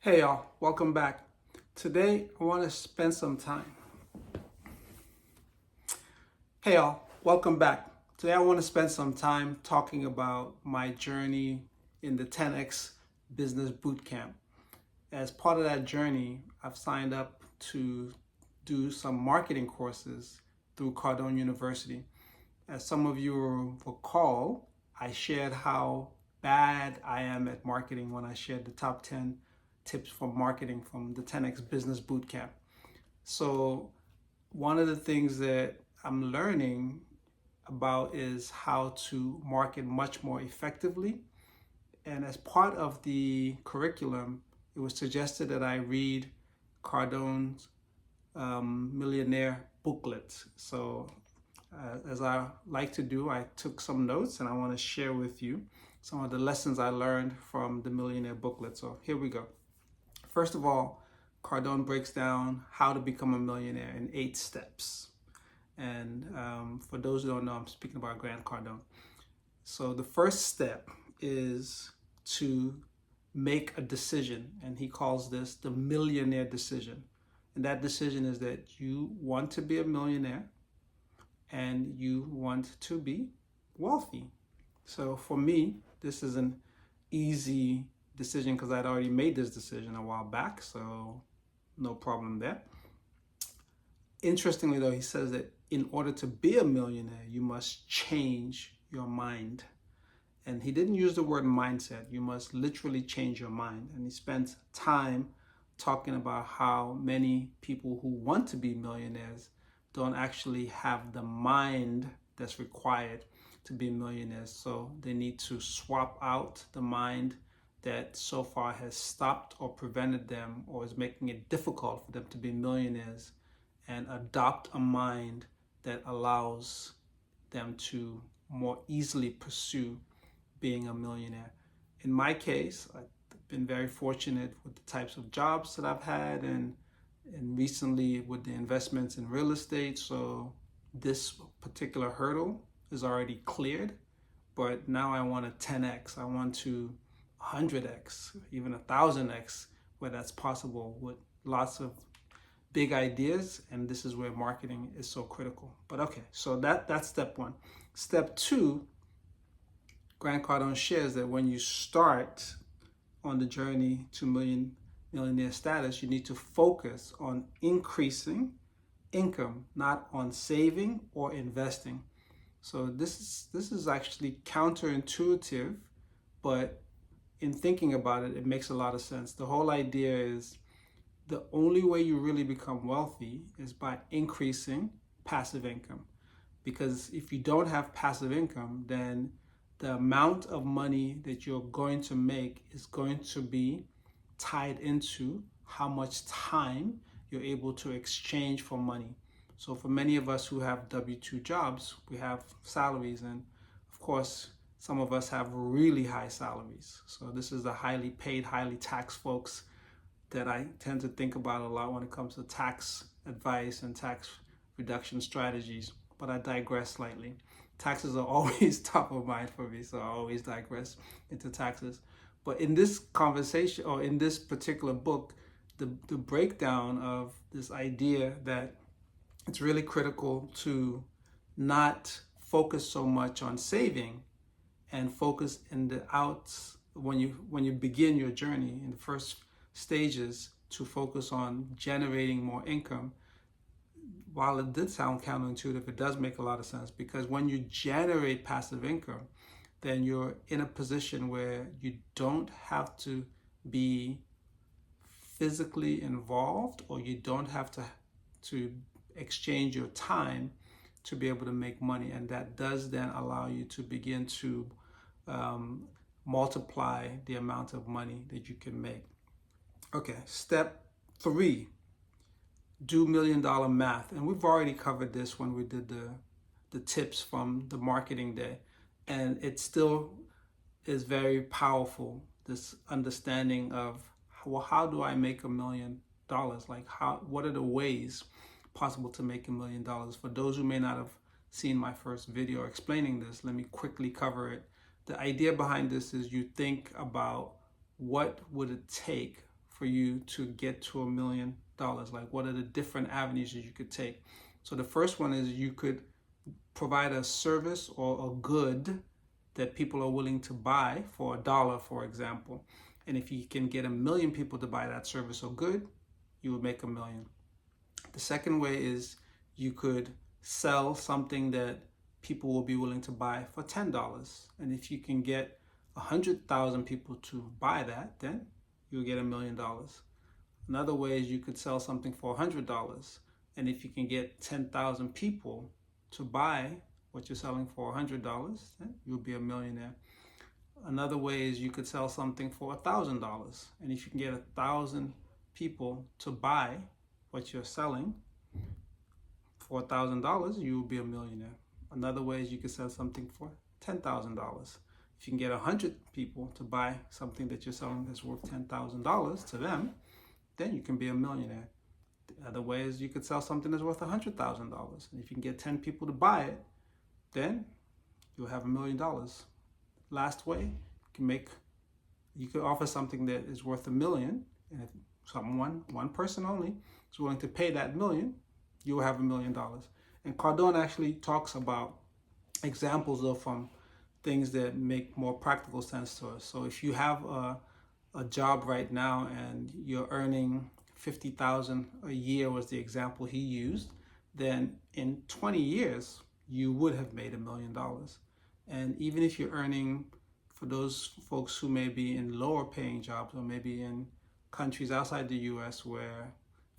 Hey y'all, welcome back. Today I want to spend some time. Hey y'all, welcome back. Today I want to spend some time talking about my journey in the 10x Business Bootcamp. As part of that journey, I've signed up to do some marketing courses through Cardone University. As some of you will recall, I shared how bad I am at marketing when I shared the top 10 tips for marketing from the 10x Business Bootcamp. So one of the things that I'm learning about is how to market much more effectively. And as part of the curriculum, it was suggested that I read Cardone's Millionaire Booklet. So as I like to do, I took some notes and I want to share with you some of the lessons I learned from the Millionaire Booklet. So here we go. First of all, Cardone breaks down how to become a millionaire in 8 steps. And for those who don't know, I'm speaking about Grant Cardone. So the first step is to make a decision, and he calls this the Millionaire Decision. And that decision is that you want to be a millionaire and you want to be wealthy. So for me, this is an easy decision because I'd already made this decision a while back, so no problem there. Interestingly though, he says that in order to be a millionaire, you must change your mind. And he didn't use the word mindset. You must literally change your mind. And he spent time talking about how many people who want to be millionaires don't actually have the mind that's required to be millionaires. So they need to swap out the mind that so far has stopped or prevented them or is making it difficult for them to be millionaires, and adopt a mind that allows them to more easily pursue being a millionaire. In my case, I've been very fortunate with the types of jobs that I've had and recently with the investments in real estate. So this particular hurdle is already cleared, but now I want a 10x. I want to 100x, even 1000x, where that's possible, with lots of big ideas. And this is where marketing is so critical. But okay, so that's step 1. Step 2, Grant Cardone shares that when you start on the journey to millionaire status, you need to focus on increasing income, not on saving or investing. So this is actually counterintuitive, but in thinking about it, it makes a lot of sense. The whole idea is the only way you really become wealthy is by increasing passive income. Because if you don't have passive income, then the amount of money that you're going to make is going to be tied into how much time you're able to exchange for money. So for many of us who have W-2 jobs, we have salaries, and of course, some of us have really high salaries. So this is the highly paid, highly taxed folks that I tend to think about a lot when it comes to tax advice and tax reduction strategies. But I digress slightly. Taxes are always top of mind for me, so I always digress into taxes. But in this conversation, or in this particular book, the breakdown of this idea that it's really critical to not focus so much on saving and focus in the outs when you begin your journey in the first stages, to focus on generating more income. While it did sound counterintuitive, it does make a lot of sense, because when you generate passive income, then you're in a position where you don't have to be physically involved, or you don't have to exchange your time to be able to make money. And that does then allow you to begin to multiply the amount of money that you can make. Okay, step 3, do $1 million math. And we've already covered this when we did the tips from the marketing day. And it still is very powerful, this understanding of, well, how do I make $1 million? Like, what are the ways possible to make $1 million? For those who may not have seen my first video explaining this, let me quickly cover it. The idea behind this is you think about what would it take for for you to get to $1 million? Like, what are the different avenues that you could take? So the first one is you could provide a service or a good that people are willing to buy for $1, for example. And if you can get 1 million people to buy that service or good, you would make $1 million. The second way is you could sell something that people will be willing to buy for $10. And if you can get 100,000 people to buy that, then you'll get $1 million. Another way is you could sell something for $100. And if you can get 10,000 people to buy what you're selling for $100, then you'll be a millionaire. Another way is you could sell something for $1,000. And if you can get 1,000 people to buy what you're selling for $1,000, you will be a millionaire. Another way is you could sell something for $10,000. If you can get 100 people to buy something that you're selling that's worth $10,000 to them, then you can be a millionaire. The other way is you could sell something that's worth $100,000. And if you can get 10 people to buy it, then you'll have $1 million. Last way, you could offer something that is worth $1 million, and if one person only is willing to pay that $1 million, you will have $1 million. And Cardone actually talks about examples of things that make more practical sense to us. So if you have a job right now and you're earning $50,000 a year was the example he used, then in 20 years, you would have made $1 million. And even if you're earning, for those folks who may be in lower paying jobs or maybe in countries outside the US where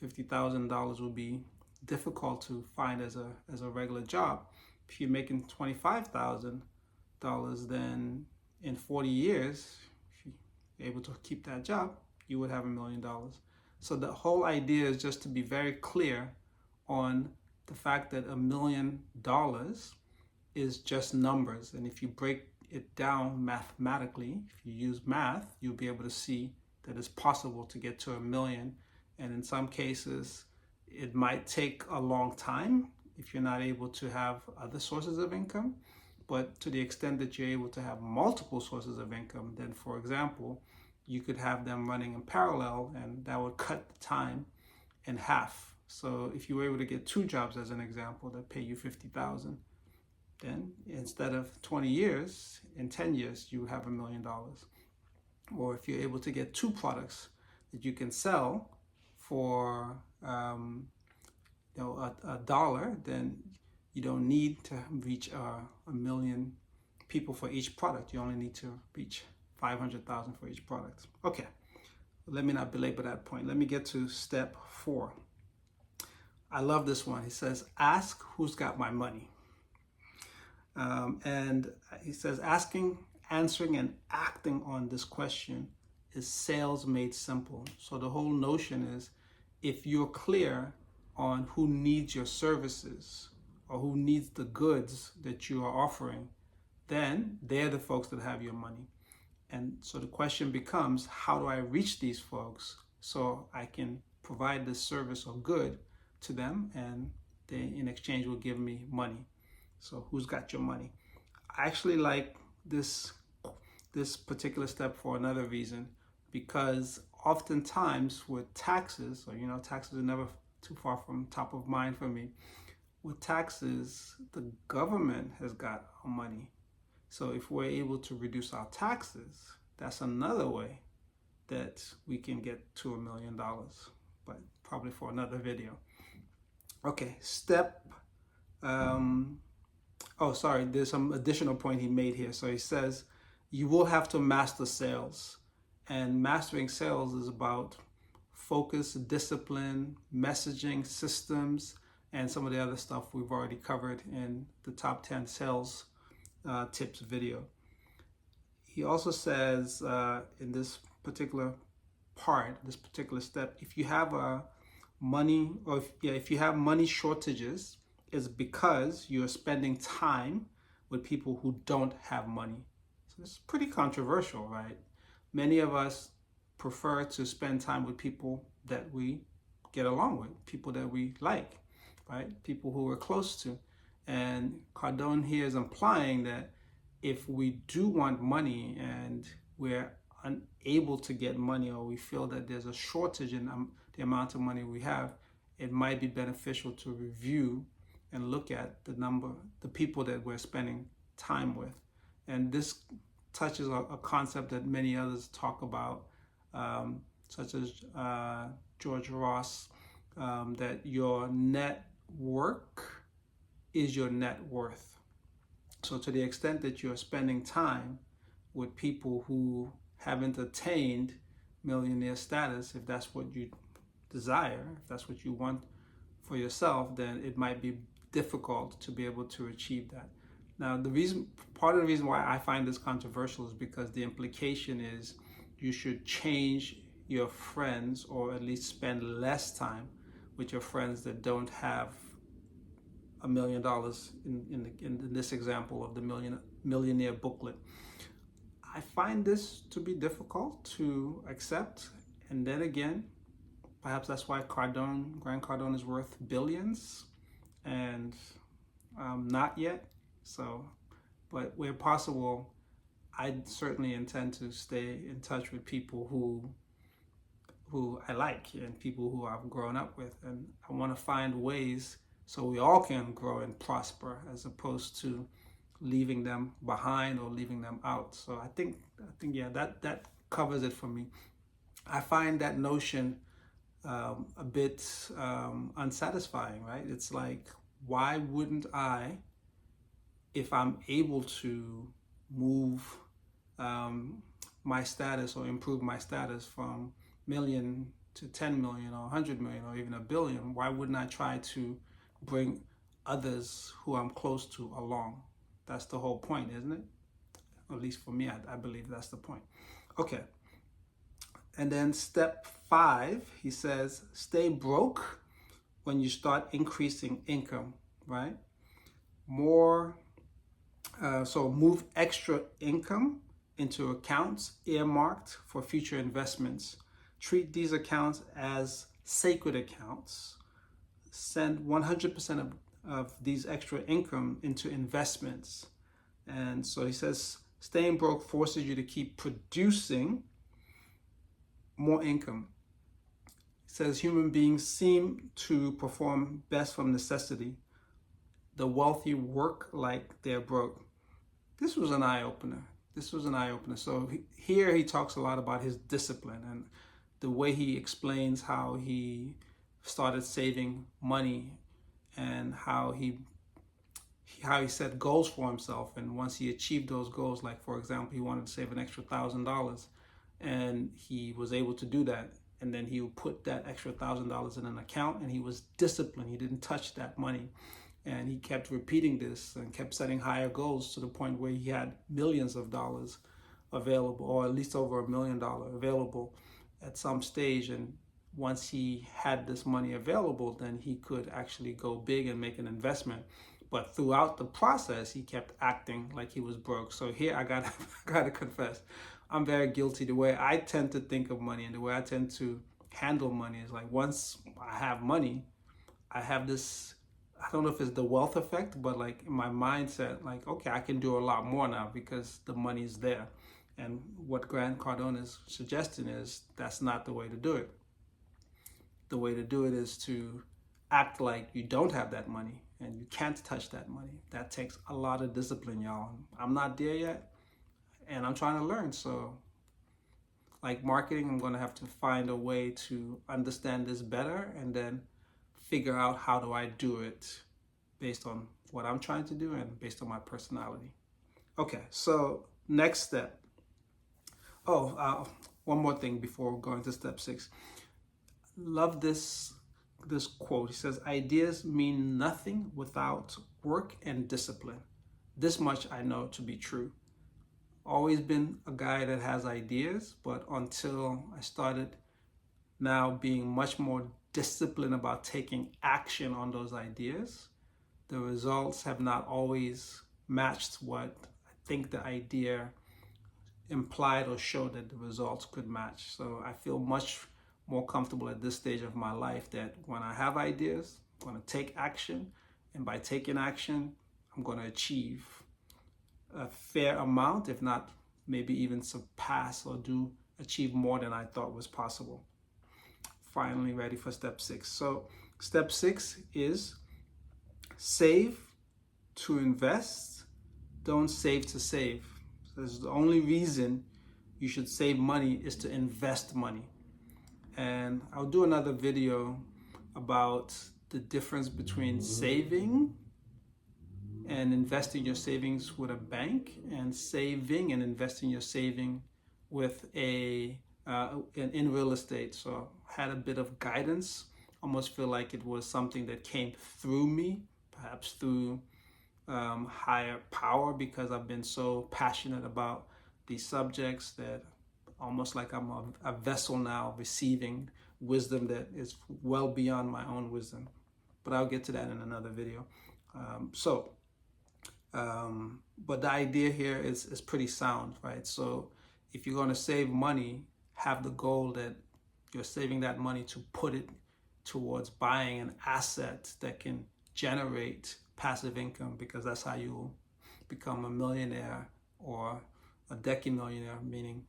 $50,000 will be difficult to find as a regular job, if you're making $25,000, then in 40 years, if you're able to keep that job, you would have $1 million. So the whole idea is just to be very clear on the fact that $1 million is just numbers. And if you break it down mathematically, if you use math, you'll be able to see that it's possible to get to $1 million. And in some cases, it might take a long time if you're not able to have other sources of income. But to the extent that you're able to have multiple sources of income, then for example, you could have them running in parallel, and that would cut the time in half. So if you were able to get 2 jobs as an example that pay you $50,000, then instead of 20 years, in 10 years, you have $1 million. Or if you're able to get 2 products that you can sell for $1, then you don't need to reach 1 million people for each product. You only need to reach 500,000 for each product. Okay, let me not belabor that point. Let me get to step 4. I love this one. He says, ask who's got my money. And he says, answering and acting on this question is sales made simple. So the whole notion is, if you're clear on who needs your services or who needs the goods that you are offering, then they're the folks that have your money. And so the question becomes, how do I reach these folks so I can provide this service or good to them, and they in exchange will give me money? So who's got your money? I actually like this particular step for another reason, because oftentimes with taxes, or taxes are never too far from top of mind for me. With taxes, the government has got our money. So if we're able to reduce our taxes, that's another way that we can get to $1 million, but probably for another video. Okay, there's some additional point he made here. So he says, you will have to master sales. And mastering sales is about focus, discipline, messaging, systems, and some of the other stuff we've already covered in the top 10 sales tips video. He also says in this particular part, this particular step, if you have if you have money shortages, it's because you're spending time with people who don't have money. So it's pretty controversial, right? Many of us prefer to spend time with people that we get along with, people that we like, right? People who we're close to. And Cardone here is implying that if we do want money and we're unable to get money, or we feel that there's a shortage in the amount of money we have, it might be beneficial to review and look at the people that we're spending time with. And this touches a concept that many others talk about, such as George Ross, that your network is your net worth. So to the extent that you're spending time with people who haven't attained millionaire status, if that's what you desire, if that's what you want for yourself, then it might be difficult to be able to achieve that. Now, part of the reason why I find this controversial is because the implication is you should change your friends, or at least spend less time with your friends that don't have $1 million in this example of the Millionaire Booklet. I find this to be difficult to accept, and then again, perhaps that's why Grant Cardone is worth billions, and not yet. So, but where possible, I certainly intend to stay in touch with people who I like and people who I've grown up with, and I want to find ways so we all can grow and prosper, as opposed to leaving them behind or leaving them out. So I think yeah, that covers it for me. I find that notion a bit unsatisfying, right? It's like, why wouldn't I, if I'm able to move my status or improve my status from million to 10 million or 100 million or even a billion, why wouldn't I try to bring others who I'm close to along? That's the whole point, isn't it? At least for me, I believe that's the point. Okay. And then step 5, he says, stay broke when you start increasing income, right? So move extra income into accounts earmarked for future investments. Treat these accounts as sacred accounts. Send 100% of these extra income into investments. And so he says, staying broke forces you to keep producing more income. He says, human beings seem to perform best from necessity. The wealthy work like they're broke. This was an eye-opener. So here he talks a lot about his discipline and the way he explains how he started saving money and how he set goals for himself. And once he achieved those goals, like for example, he wanted to save an extra $1,000, and he was able to do that. And then he would put that extra $1,000 in an account, and he was disciplined. He didn't touch that money. And he kept repeating this and kept setting higher goals to the point where he had millions of dollars available, or at least over $1 million available at some stage. And once he had this money available, then he could actually go big and make an investment. But throughout the process, he kept acting like he was broke. So here I gotta confess, I'm very guilty. The way I tend to think of money and the way I tend to handle money is like, once I have money, I have this, I don't know if it's the wealth effect, but like in my mindset, like, okay, I can do a lot more now because the money's there. And what Grant Cardone is suggesting is that's not the way to do it. The way to do it is to act like you don't have that money and you can't touch that money. That takes a lot of discipline, y'all. I'm not there yet, and I'm trying to learn. So like marketing, I'm going to have to find a way to understand this better and then figure out how do I do it based on what I'm trying to do and based on my personality. Okay, so next step. One more thing before going to step 6. Love this quote. He says, ideas mean nothing without work and discipline. This much I know to be true. Always been a guy that has ideas, but until I started now being much more disciplined about taking action on those ideas, the results have not always matched what I think the idea implied or showed that the results could match. So I feel much more comfortable at this stage of my life that when I have ideas, I'm going to take action, and by taking action, I'm going to achieve a fair amount, if not maybe even surpass or achieve more than I thought was possible. Finally ready for step 6. So step 6 is save to invest, don't save to save. So this is the only reason you should save money is to invest money. And I'll do another video about the difference between saving and investing your savings with a bank, and saving and investing your saving with in real estate. So I had a bit of guidance. Almost feel like it was something that came through me, perhaps through higher power, because I've been so passionate about these subjects that almost like I'm a vessel now receiving wisdom that is well beyond my own wisdom. But I'll get to that in another video. But the idea here is pretty sound, right? So if you're going to save money, have the goal that you're saving that money to put it towards buying an asset that can generate passive income, because that's how you become a millionaire or a decimillionaire, meaning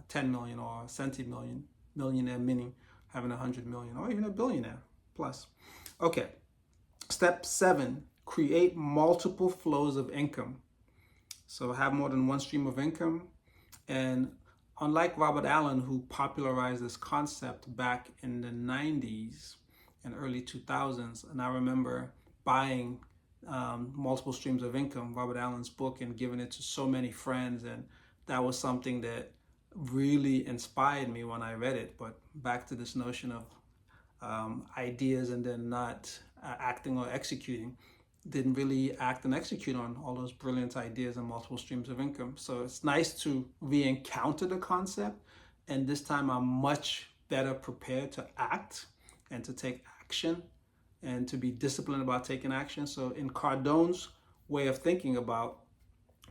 10 million, or a centimillionaire, meaning having 100 million, or even a billionaire plus. Okay, step 7, create multiple flows of income. So have more than one stream of income. And unlike Robert Allen, who popularized this concept back in the 90s and early 2000s, and I remember buying multiple streams of income, Robert Allen's book, and giving it to so many friends, and that was something that really inspired me when I read it. But back to this notion of ideas and then not acting or executing, didn't really act and execute on all those brilliant ideas and multiple streams of income. So it's nice to re-encounter the concept, and this time I'm much better prepared to act and to take action and to be disciplined about taking action. So in Cardone's way of thinking about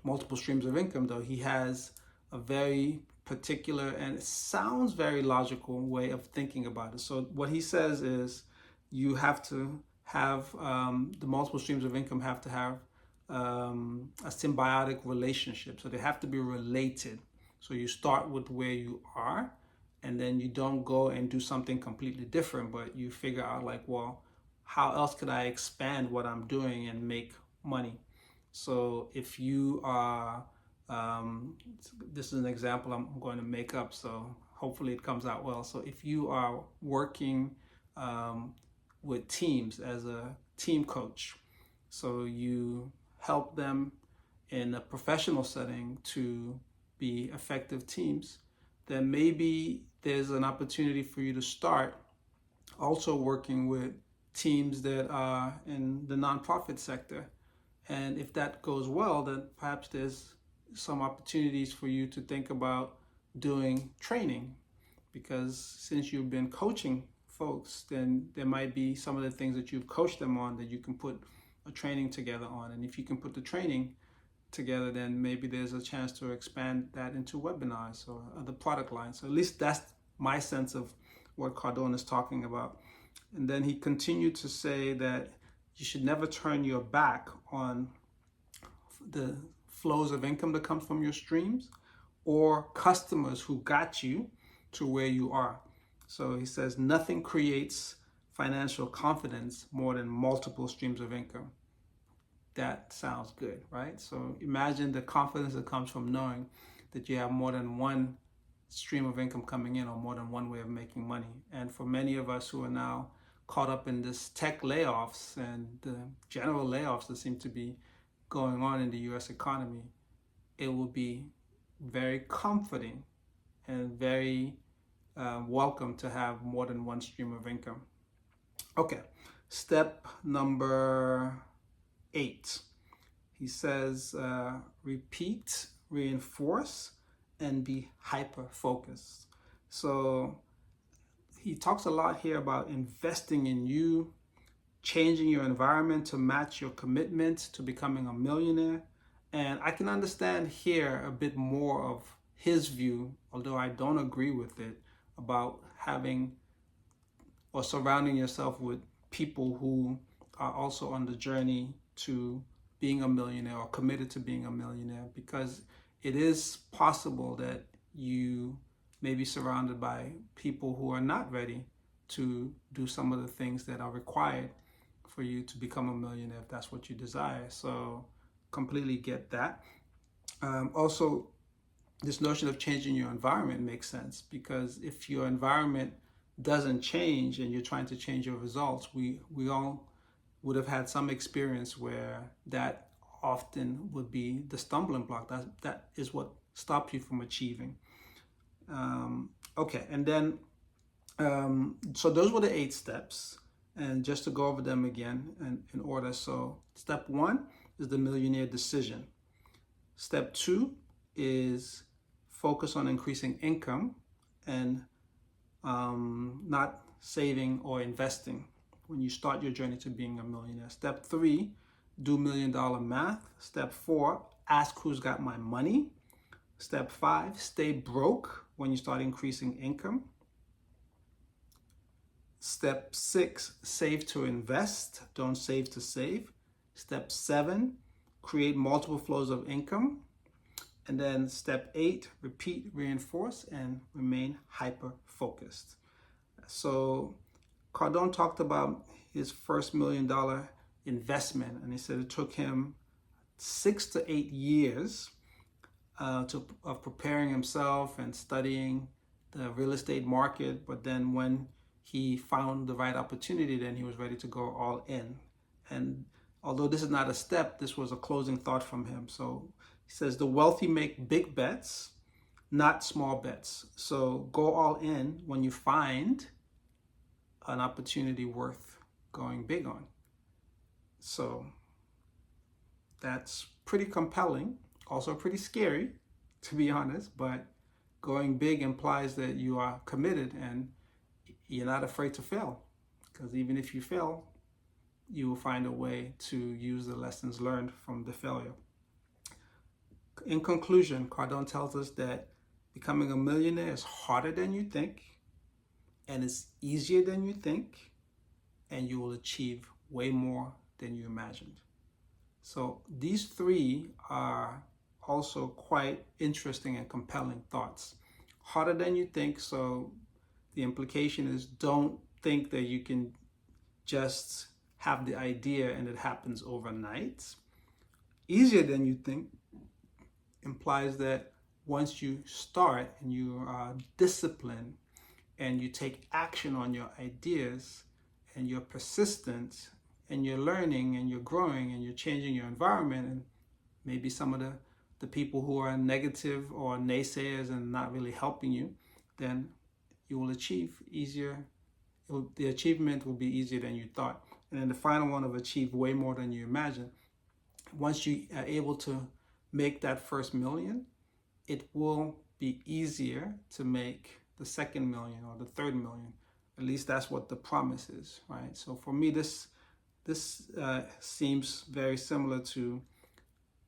multiple streams of income, though, he has a very particular, and it sounds very logical, way of thinking about it. So what he says is you have to have the multiple streams of income have to have a symbiotic relationship. So they have to be related. So you start with where you are, and then you don't go and do something completely different, but you figure out like, well, how else could I expand what I'm doing and make money? So if you are, this is an example I'm going to make up, so hopefully it comes out well. So if you are working with teams as a team coach, so you help them in a professional setting to be effective teams, then maybe there's an opportunity for you to start also working with teams that are in the nonprofit sector. And if that goes well, then perhaps there's some opportunities for you to think about doing training, because since you've been coaching folks, then there might be some of the things that you've coached them on that you can put a training together on. And if you can put the training together, then maybe there's a chance to expand that into webinars or other product lines. So at least that's my sense of what Cardone is talking about. And then he continued to say that you should never turn your back on the flows of income that come from your streams or customers who got you to where you are. So he says nothing creates financial confidence more than multiple streams of income. That sounds good, right? So imagine the confidence that comes from knowing that you have more than one stream of income coming in, or more than one way of making money. And for many of us who are now caught up in this tech layoffs and the general layoffs that seem to be going on in the US economy, it will be very comforting and very welcome to have more than one stream of income. Okay, step number 8. He says, repeat, reinforce, and be hyper-focused. So he talks a lot here about investing in you, changing your environment to match your commitment to becoming a millionaire. And I can understand here a bit more of his view, although I don't agree with it, about having or surrounding yourself with people who are also on the journey to being a millionaire or committed to being a millionaire. Because it is possible that you may be surrounded by people who are not ready to do some of the things that are required for you to become a millionaire if that's what you desire. So completely get that. Also, this notion of changing your environment makes sense, because if your environment doesn't change and you're trying to change your results, we all would have had some experience where that often would be the stumbling block. That is what stops you from achieving. Okay, and then so those were the 8 steps, and just to go over them again in order. So step 1 is the Millionaire Decision. Step 2 is focus on increasing income and not saving or investing when you start your journey to being a millionaire. Step 3, do $1 million math. Step 4, ask who's got my money. Step 5, stay broke when you start increasing income. Step 6, save to invest, don't save to save. Step 7, create multiple flows of income. And then step 8, repeat, reinforce, and remain hyper-focused. So Cardone talked about his first $1 million investment, and he said it took him 6 to 8 years of preparing himself and studying the real estate market. But then when he found the right opportunity, then he was ready to go all in. And although this is not a step, this was a closing thought from him. So he says, the wealthy make big bets, not small bets. So go all in when you find an opportunity worth going big on. So that's pretty compelling, also pretty scary, to be honest, but going big implies that you are committed and you're not afraid to fail, because even if you fail, you will find a way to use the lessons learned from the failure. In conclusion, Cardone tells us that becoming a millionaire is harder than you think, and it's easier than you think, and you will achieve way more than you imagined. So these 3 are also quite interesting and compelling thoughts. Harder than you think, so the implication is don't think that you can just have the idea and it happens overnight. Easier than you think implies that once you start and you are disciplined and you take action on your ideas and you're persistent and you're learning and you're growing and you're changing your environment, and maybe some of the people who are negative or naysayers and not really helping you, then you will achieve easier. The achievement will be easier than you thought. And then the final one of achieve way more than you imagine. Once you are able to make that first million, it will be easier to make the second million or the third million. At least that's what the promise is, right? So for me, this seems very similar to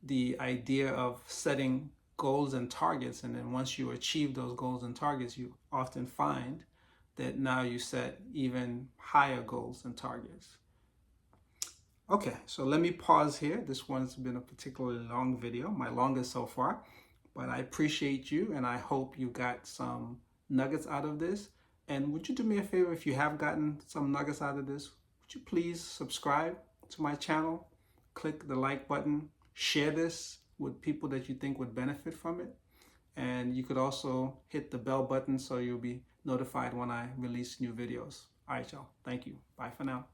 the idea of setting goals and targets. And then once you achieve those goals and targets, you often find that now you set even higher goals and targets. Okay, so let me pause here. This one's been a particularly long video, my longest so far, but I appreciate you and I hope you got some nuggets out of this. And would you do me a favor, if you have gotten some nuggets out of this, would you please subscribe to my channel, click the like button, share this with people that you think would benefit from it. And you could also hit the bell button so you'll be notified when I release new videos. All right, y'all. Thank you. Bye for now.